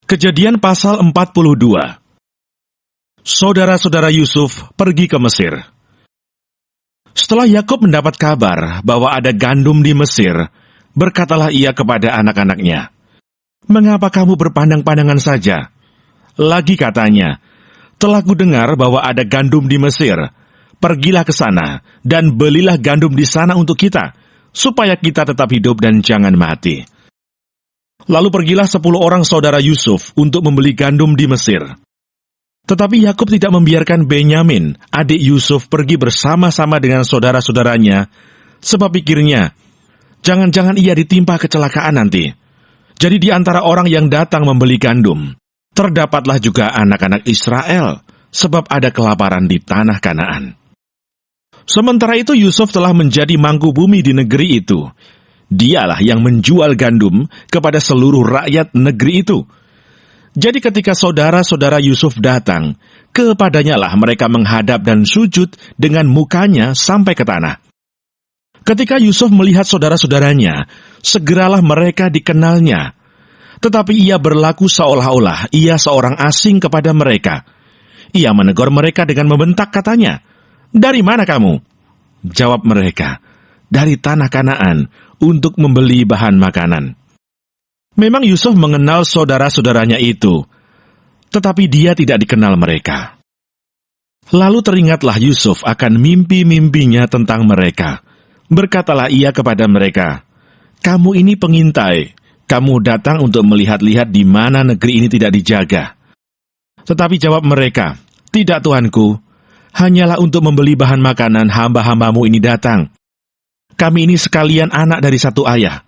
Kejadian pasal 42. Saudara-saudara Yusuf pergi ke Mesir. Setelah Yakub mendapat kabar bahwa ada gandum di Mesir, berkatalah ia kepada anak-anaknya, "Mengapa kamu berpandang-pandangan saja?" Lagi katanya, "Telah kudengar bahwa ada gandum di Mesir. Pergilah ke sana dan belilah gandum di sana untuk kita, supaya kita tetap hidup dan jangan mati." Lalu pergilah 10 orang saudara Yusuf untuk membeli gandum di Mesir. Tetapi Yakub tidak membiarkan Benyamin, adik Yusuf, pergi bersama-sama dengan saudara-saudaranya, sebab pikirnya, jangan-jangan ia ditimpa kecelakaan nanti. Jadi di antara orang yang datang membeli gandum, terdapatlah juga anak-anak Israel, sebab ada kelaparan di tanah Kanaan. Sementara itu Yusuf telah menjadi mangku bumi di negeri itu. Dialah yang menjual gandum kepada seluruh rakyat negeri itu. Jadi ketika saudara-saudara Yusuf datang, kepadanya lah mereka menghadap dan sujud dengan mukanya sampai ke tanah. Ketika Yusuf melihat saudara-saudaranya, segeralah mereka dikenalnya. Tetapi ia berlaku seolah-olah ia seorang asing kepada mereka. Ia menegur mereka dengan membentak, katanya, "Dari mana kamu?" Jawab mereka, "Dari tanah Kanaan, untuk membeli bahan makanan." Memang Yusuf mengenal saudara-saudaranya itu, tetapi dia tidak dikenal mereka. Lalu teringatlah Yusuf akan mimpi-mimpinya tentang mereka. Berkatalah ia kepada mereka, "Kamu ini pengintai, kamu datang untuk melihat-lihat di mana negeri ini tidak dijaga." Tetapi jawab mereka, "Tidak, Tuanku, hanyalah untuk membeli bahan makanan hamba-hambamu ini datang. Kami ini sekalian anak dari satu ayah.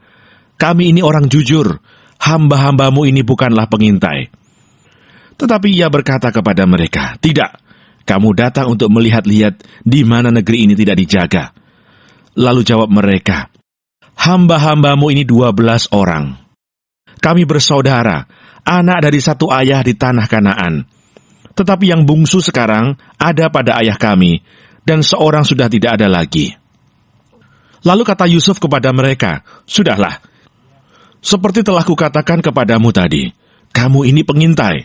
Kami ini orang jujur, hamba-hambamu ini bukanlah pengintai." Tetapi ia berkata kepada mereka, "Tidak, kamu datang untuk melihat-lihat di mana negeri ini tidak dijaga." Lalu jawab mereka, "Hamba-hambamu ini 12 orang. Kami bersaudara, anak dari satu ayah di tanah Kanaan. Tetapi yang bungsu sekarang ada pada ayah kami, dan seorang sudah tidak ada lagi." Lalu kata Yusuf kepada mereka, "Sudahlah, seperti telah kukatakan kepadamu tadi, kamu ini pengintai.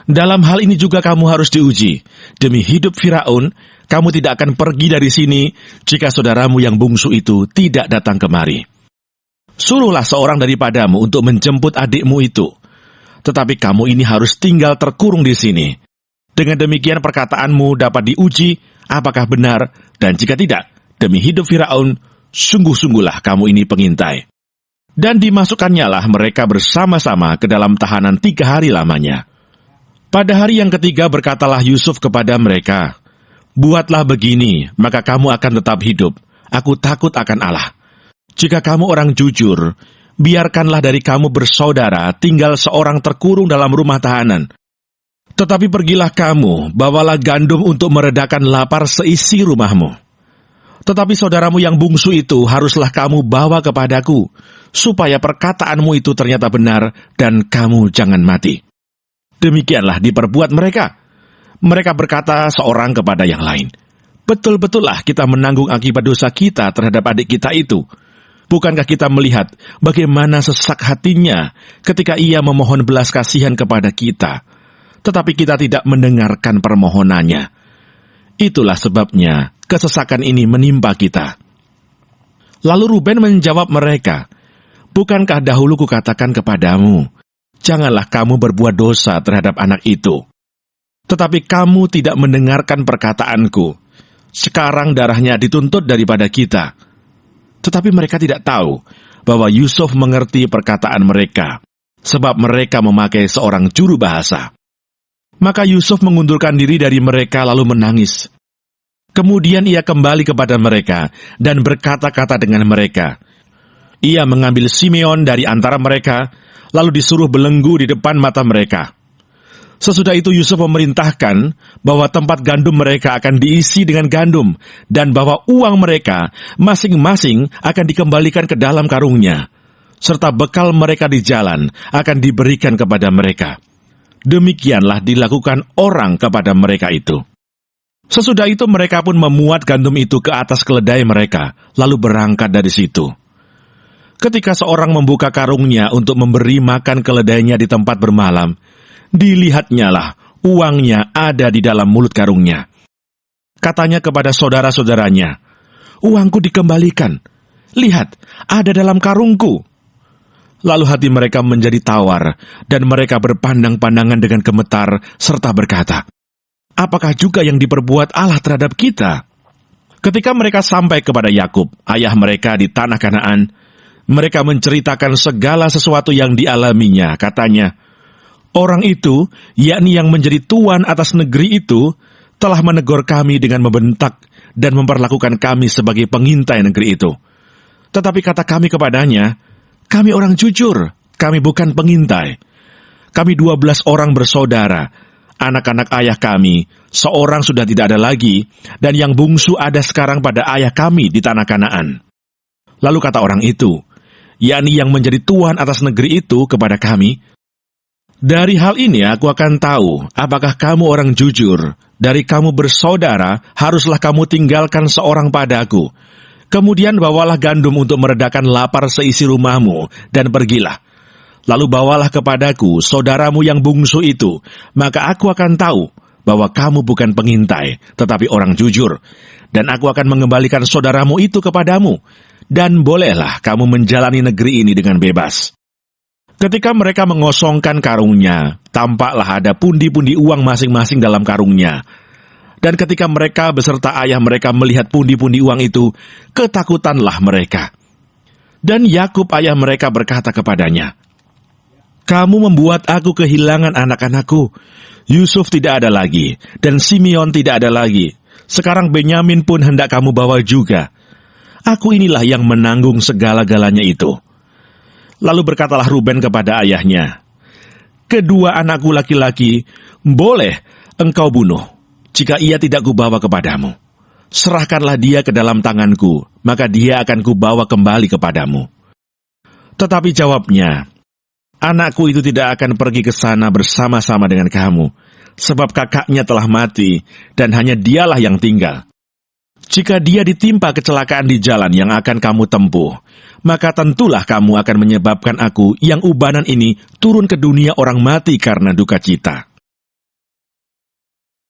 Dalam hal ini juga kamu harus diuji. Demi hidup Firaun, kamu tidak akan pergi dari sini jika saudaramu yang bungsu itu tidak datang kemari. Suruhlah seorang daripadamu untuk menjemput adikmu itu. Tetapi kamu ini harus tinggal terkurung di sini. Dengan demikian perkataanmu dapat diuji apakah benar, dan jika tidak, demi hidup Firaun, sungguh-sungguhlah kamu ini pengintai." Dan dimasukkannya lah mereka bersama-sama ke dalam tahanan 3 hari lamanya. Pada hari yang ketiga berkatalah Yusuf kepada mereka, "Buatlah begini, maka kamu akan tetap hidup. Aku takut akan Allah. Jika kamu orang jujur, biarkanlah dari kamu bersaudara tinggal seorang terkurung dalam rumah tahanan. Tetapi pergilah kamu, bawalah gandum untuk meredakan lapar seisi rumahmu. Tetapi saudaramu yang bungsu itu haruslah kamu bawa kepadaku, supaya perkataanmu itu ternyata benar, dan kamu jangan mati." Demikianlah diperbuat mereka. Mereka berkata seorang kepada yang lain, "Betul-betullah kita menanggung akibat dosa kita terhadap adik kita itu. Bukankah kita melihat bagaimana sesak hatinya ketika ia memohon belas kasihan kepada kita, tetapi kita tidak mendengarkan permohonannya. Itulah sebabnya kesesakan ini menimpa kita." Lalu Ruben menjawab mereka, "Bukankah dahulu kukatakan kepadamu, janganlah kamu berbuat dosa terhadap anak itu. Tetapi kamu tidak mendengarkan perkataanku. Sekarang darahnya dituntut daripada kita." Tetapi mereka tidak tahu bahwa Yusuf mengerti perkataan mereka, sebab mereka memakai seorang juru bahasa. Maka Yusuf mengundurkan diri dari mereka lalu menangis. Kemudian ia kembali kepada mereka dan berkata-kata dengan mereka. Ia mengambil Simeon dari antara mereka, lalu disuruh belenggu di depan mata mereka. Sesudah itu Yusuf memerintahkan bahwa tempat gandum mereka akan diisi dengan gandum, dan bahwa uang mereka masing-masing akan dikembalikan ke dalam karungnya, serta bekal mereka di jalan akan diberikan kepada mereka. Demikianlah dilakukan orang kepada mereka itu. Sesudah itu mereka pun memuat gandum itu ke atas keledai mereka, lalu berangkat dari situ. Ketika seorang membuka karungnya untuk memberi makan keledainya di tempat bermalam, dilihatnya lah uangnya ada di dalam mulut karungnya. Katanya kepada saudara-saudaranya, "Uangku dikembalikan. Lihat, ada dalam karungku." Lalu hati mereka menjadi tawar, dan mereka berpandang-pandangan dengan gemetar, serta berkata, "Apakah juga yang diperbuat Allah terhadap kita?" Ketika mereka sampai kepada Yakub, ayah mereka di tanah Kanaan, mereka menceritakan segala sesuatu yang dialaminya. Katanya, "Orang itu, yakni yang menjadi tuan atas negeri itu, telah menegur kami dengan membentak dan memperlakukan kami sebagai pengintai negeri itu. Tetapi kata kami kepadanya, 'Kami orang jujur, kami bukan pengintai. Kami 12 orang bersaudara. Anak-anak ayah kami, seorang sudah tidak ada lagi, dan yang bungsu ada sekarang pada ayah kami di tanah Kanaan.' Lalu kata orang itu, yakni yang menjadi tuan atas negeri itu kepada kami, 'Dari hal ini aku akan tahu apakah kamu orang jujur. Dari kamu bersaudara, haruslah kamu tinggalkan seorang padaku. Kemudian bawalah gandum untuk meredakan lapar seisi rumahmu, dan pergilah. Lalu bawalah kepadaku saudaramu yang bungsu itu, maka aku akan tahu bahwa kamu bukan pengintai, tetapi orang jujur. Dan aku akan mengembalikan saudaramu itu kepadamu, dan bolehlah kamu menjalani negeri ini dengan bebas.' Ketika mereka mengosongkan karungnya, tampaklah ada pundi-pundi uang masing-masing dalam karungnya. Dan ketika mereka beserta ayah mereka melihat pundi-pundi uang itu, ketakutanlah mereka. Dan Yakub ayah mereka berkata kepadanya, 'Kamu membuat aku kehilangan anak-anakku. Yusuf tidak ada lagi, dan Simeon tidak ada lagi. Sekarang Benyamin pun hendak kamu bawa juga. Aku inilah yang menanggung segala-galanya itu.' Lalu berkatalah Ruben kepada ayahnya, 'Kedua anakku laki-laki boleh engkau bunuh, jika ia tidak kubawa kepadamu. Serahkanlah dia ke dalam tanganku, maka dia akan kubawa kembali kepadamu.' Tetapi jawabnya, 'Anakku itu tidak akan pergi ke sana bersama-sama dengan kamu, sebab kakaknya telah mati, dan hanya dialah yang tinggal. Jika dia ditimpa kecelakaan di jalan yang akan kamu tempuh, maka tentulah kamu akan menyebabkan aku yang ubanan ini turun ke dunia orang mati karena duka cita.'